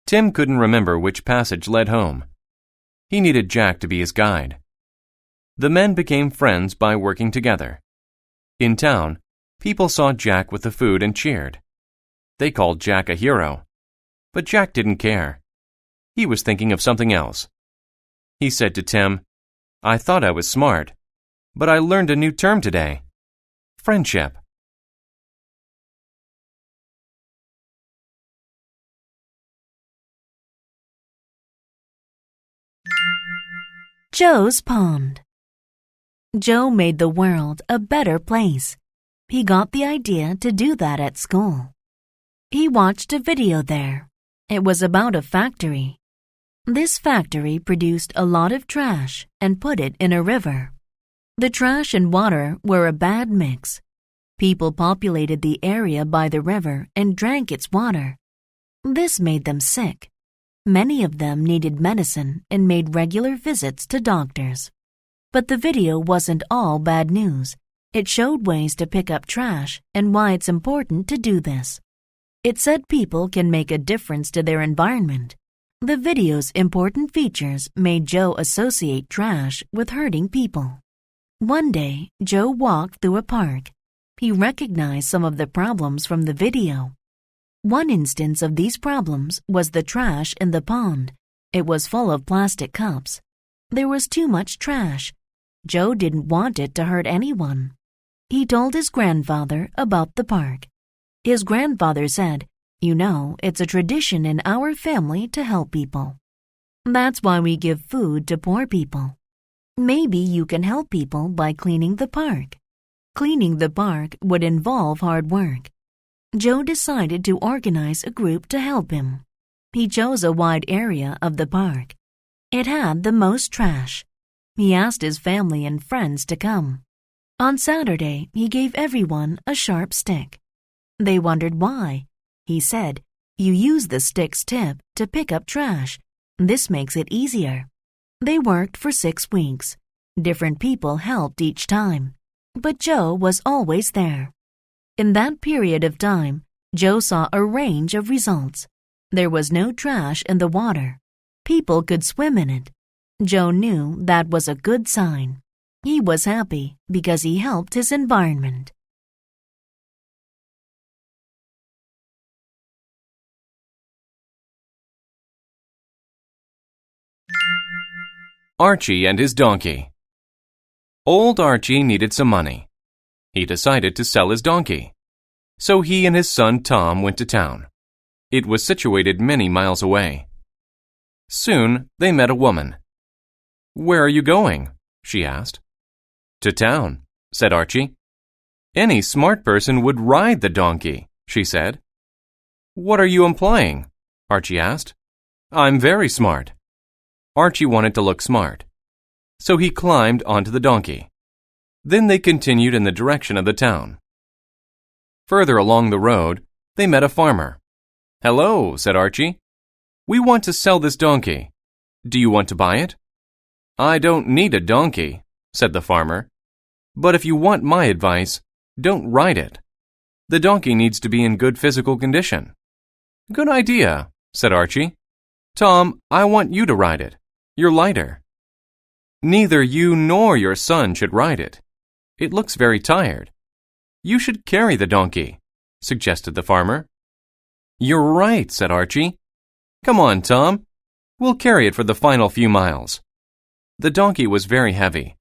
Tim couldn't remember which passage led home. He needed Jack to be his guide. The men became friends by working together. In town, people saw Jack with the food and cheered. They called Jack a hero. But Jack didn't care. He was thinking of something else. He said to Tim, "I thought I was smart, but I learned a new term today. Friendship." Joe's Pond. Joe made the world a better place. He got the idea to do that at school. He watched a video there. It was about a factory. This factory produced a lot of trash and put it in a river. The trash and water were a bad mix. People populated the area by the river and drank its water. This made them sick. Many of them needed medicine and made regular visits to doctors. But the video wasn't all bad news. It showed ways to pick up trash and why it's important to do this. It said people can make a difference to their environment. The video's important features made Joe associate trash with hurting people. One day, Joe walked through a park. He recognized some of the problems from the video. One instance of these problems was the trash in the pond. It was full of plastic cups. There was too much trash. Joe didn't want it to hurt anyone. He told his grandfather about the park. His grandfather said, "You know, it's a tradition in our family to help people. That's why we give food to poor people. Maybe you can help people by cleaning the park." Cleaning the park would involve hard work. Joe decided to organize a group to help him. He chose a wide area of the park. It had the most trash. He asked his family and friends to come. On Saturday, he gave everyone a sharp stick. They wondered why. He said, "You use the stick's tip to pick up trash. This makes it easier." They worked for 6 weeks. Different people helped each time, but Joe was always there. In that period of time, Joe saw a range of results. There was no trash in the water. People could swim in it. Joe knew that was a good sign. He was happy because he helped his environment. Archie and his donkey. Old Archie needed some money. He decided to sell his donkey. So he and his son Tom went to town. It was situated many miles away. Soon they met a woman. "Where are you going?" she asked. "To town," said Archie. "Any smart person would ride the donkey," she said. "What are you implying?" Archie asked. "I'm very smart." Archie wanted to look smart, so he climbed onto the donkey. Then they continued in the direction of the town. Further along the road, they met a farmer. "Hello," said Archie. "We want to sell this donkey. Do you want to buy it?" "I don't need a donkey," said the farmer. "But if you want my advice, don't ride it. The donkey needs to be in good physical condition." "Good idea," said Archie. "Tom, I want you to ride it. You're lighter." "Neither you nor your son should ride it. It looks very tired. You should carry the donkey," suggested the farmer. "You're right," said Archie. "Come on, Tom. We'll carry it for the final few miles." The donkey was very heavy,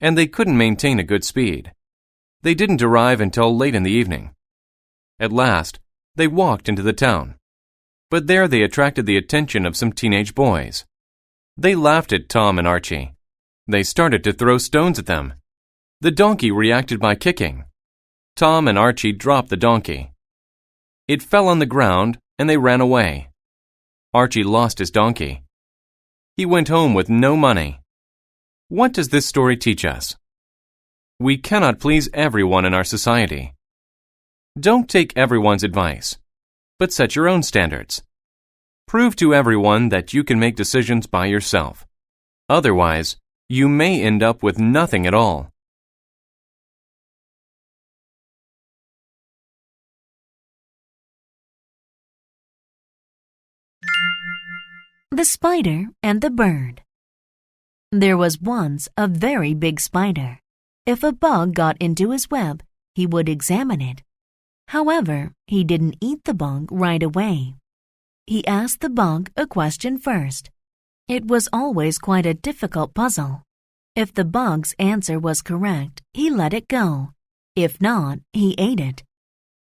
and they couldn't maintain a good speed. They didn't arrive until late in the evening. At last, they walked into the town. But there they attracted the attention of some teenage boys. They laughed at Tom and Archie. They started to throw stones at them. The donkey reacted by kicking. Tom and Archie dropped the donkey. It fell on the ground and they ran away. Archie lost his donkey. He went home with no money. What does this story teach us? We cannot please everyone in our society. Don't take everyone's advice, but set your own standards. Prove to everyone that you can make decisions by yourself. Otherwise, you may end up with nothing at all. The Spider and the Bird. There was once a very big spider. If a bug got into his web, he would examine it. However, he didn't eat the bug right away. He asked the bug a question first. It was always quite a difficult puzzle. If the bug's answer was correct, he let it go. If not, he ate it.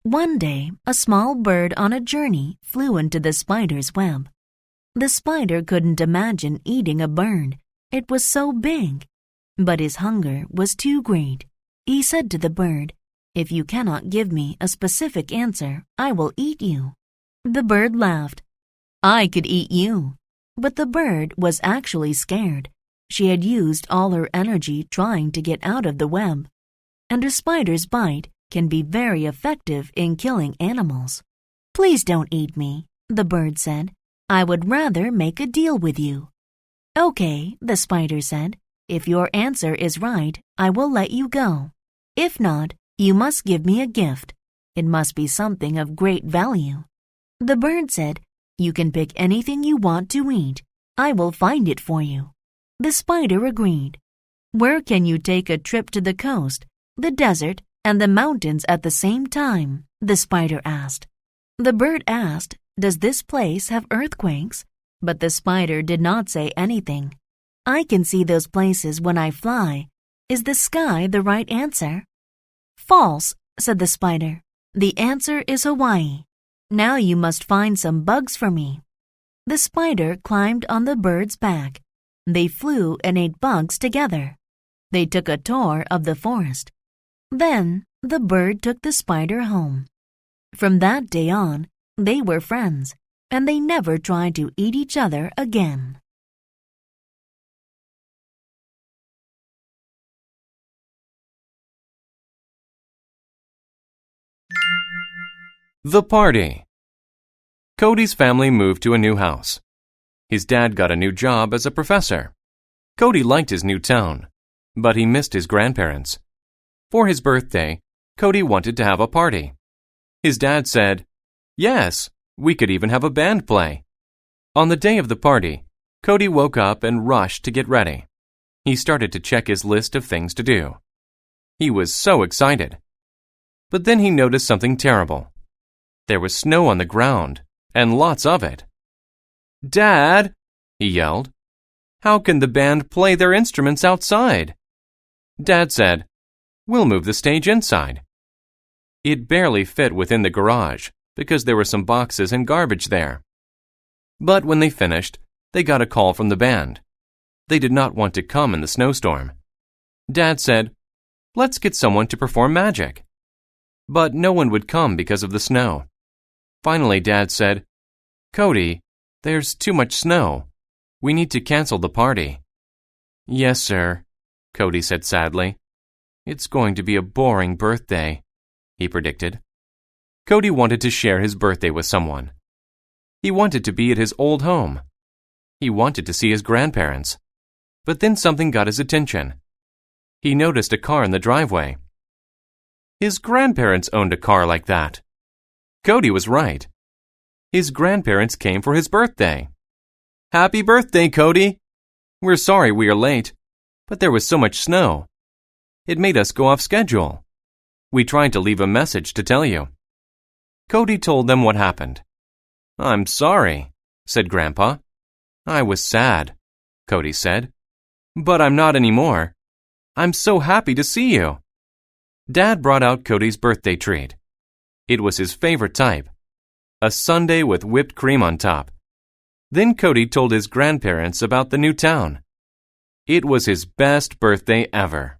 One day, a small bird on a journey flew into the spider's web. The spider couldn't imagine eating a bird. It was so big. But his hunger was too great. He said to the bird, "If you cannot give me a specific answer, I will eat you." The bird laughed. "I could eat you." But the bird was actually scared. She had used all her energy trying to get out of the web. And a spider's bite can be very effective in killing animals. "Please don't eat me," the bird said. "I would rather make a deal with you." "Okay," the spider said. "If your answer is right, I will let you go. If not, you must give me a gift. It must be something of great value." The bird said, "You can pick anything you want to eat. I will find it for you." The spider agreed. "Where can you take a trip to the coast, the desert, and the mountains at the same time?" the spider asked. The bird asked, "Does this place have earthquakes?" But the spider did not say anything. "I can see those places when I fly. Is the sky the right answer?" "False," said the spider. "The answer is Hawaii. Now you must find some bugs for me." The spider climbed on the bird's back. They flew and ate bugs together. They took a tour of the forest. Then the bird took the spider home. From that day on, they were friends, and they never tried to eat each other again. The party. Cody's family moved to a new house. His dad got a new job as a professor. Cody liked his new town, but he missed his grandparents. For his birthday, Cody wanted to have a party. His dad said, "Yes, we could even have a band play." On the day of the party, Cody woke up and rushed to get ready. He started to check his list of things to do. He was so excited. But then he noticed something terrible. There was snow on the ground, and lots of it. "Dad," he yelled, "how can the band play their instruments outside?" Dad said, "We'll move the stage inside." It barely fit within the garage because there were some boxes and garbage there. But when they finished, they got a call from the band. They did not want to come in the snowstorm. Dad said, "Let's get someone to perform magic." But no one would come because of the snow. Finally, Dad said, "Cody, there's too much snow. We need to cancel the party." "Yes, sir," Cody said sadly. "It's going to be a boring birthday," he predicted. Cody wanted to share his birthday with someone. He wanted to be at his old home. He wanted to see his grandparents. But then something got his attention. He noticed a car in the driveway. His grandparents owned a car like that. Cody was right. His grandparents came for his birthday. "Happy birthday, Cody! We're sorry we are late, but there was so much snow. It made us go off schedule. We tried to leave a message to tell you." Cody told them what happened. "I'm sorry," said Grandpa. "I was sad," Cody said. "But I'm not anymore. I'm so happy to see you." Dad brought out Cody's birthday treat. It was his favorite type, a sundae with whipped cream on top. Then Cody told his grandparents about the new town. It was his best birthday ever.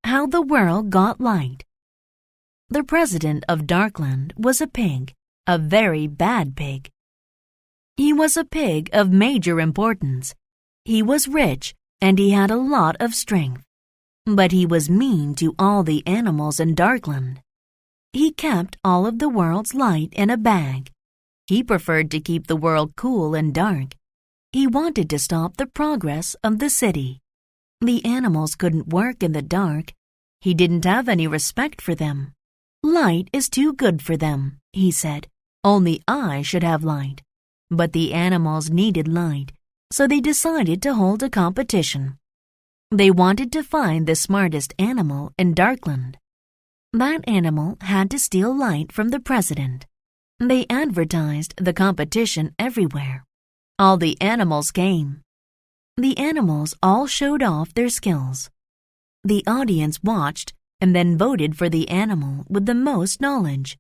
How the World Got Light. The president of Darkland was a pig, a very bad pig. He was a pig of major importance. He was rich and he had a lot of strength. But he was mean to all the animals in Darkland. He kept all of the world's light in a bag. He preferred to keep the world cool and dark. He wanted to stop the progress of the city. The animals couldn't work in the dark. He didn't have any respect for them. "Light is too good for them," he said. "Only I should have light." But the animals needed light, so they decided to hold a competition. They wanted to find the smartest animal in Darkland. That animal had to steal light from the president. They advertised the competition everywhere. All the animals came. The animals all showed off their skills. The audience watched and then voted for the animal with the most knowledge.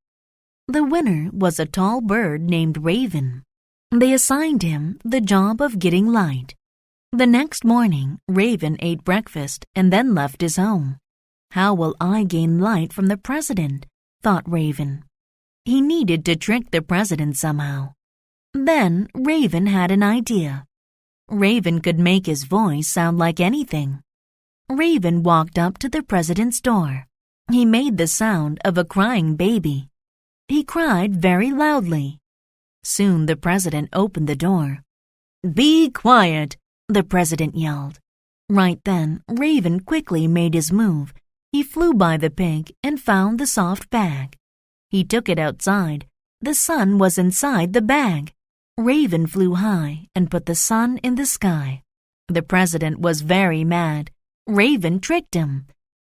The winner was a tall bird named Raven. They assigned him the job of getting light. The next morning, Raven ate breakfast and then left his home. "How will I gain light from the president?" thought Raven. He needed to trick the president somehow. Then Raven had an idea. Raven could make his voice sound like anything. Raven walked up to the president's door. He made the sound of a crying baby. He cried very loudly. Soon the president opened the door. "Be quiet," the president yelled. Right then, Raven quickly made his move. He flew by the pig and found the soft bag. He took it outside. The sun was inside the bag. Raven flew high and put the sun in the sky. The president was very mad. Raven tricked him.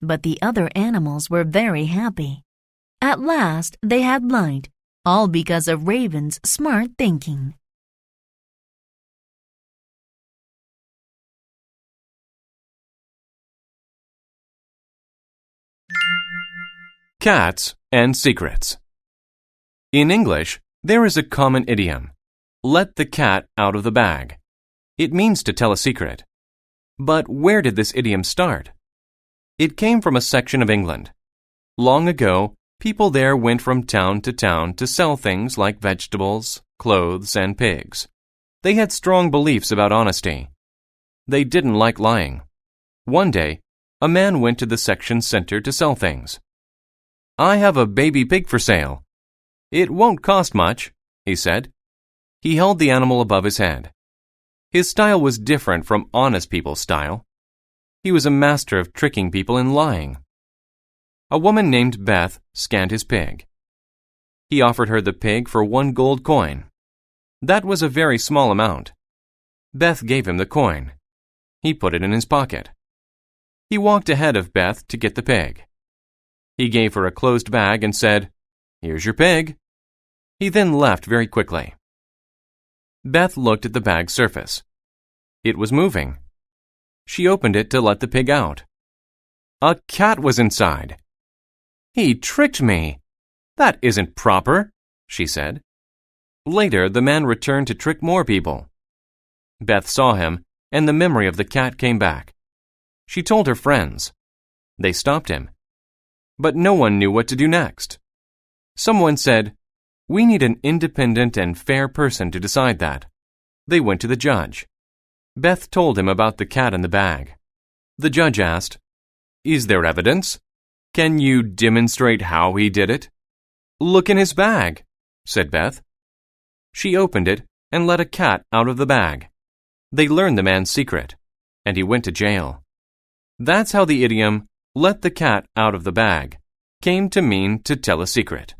But the other animals were very happy. At last they had light, all because of Raven's smart thinking. Cats and secrets. In English, there is a common idiom, let the cat out of the bag. It means to tell a secret. But where did this idiom start? It came from a section of England. Long ago, people there went from town to sell things like vegetables, clothes, and pigs. They had strong beliefs about honesty. They didn't like lying. One day, a man went to the section center to sell things. "I have a baby pig for sale. It won't cost much," he said. He held the animal above his head. His style was different from honest people's style. He was a master of tricking people and lying. A woman named Beth scanned his pig. He offered her the pig for 1 gold coin. That was a very small amount. Beth gave him the coin. He put it in his pocket. He walked ahead of Beth to get the pig. He gave her a closed bag and said, "Here's your pig." He then left very quickly. Beth looked at the bag's surface. It was moving. She opened it to let the pig out. A cat was inside. "He tricked me. That isn't proper," she said. Later, the man returned to trick more people. Beth saw him, and the memory of the cat came back. She told her friends. They stopped him. But no one knew what to do next. Someone said, "We need an independent and fair person to decide that." They went to the judge. Beth told him about the cat in the bag. The judge asked, "Is there evidence? Can you demonstrate how he did it?" "Look in his bag," said Beth. She opened it and let a cat out of the bag. They learned the man's secret, and he went to jail. That's how the idiom, "let the cat out of the bag," came to mean to tell a secret.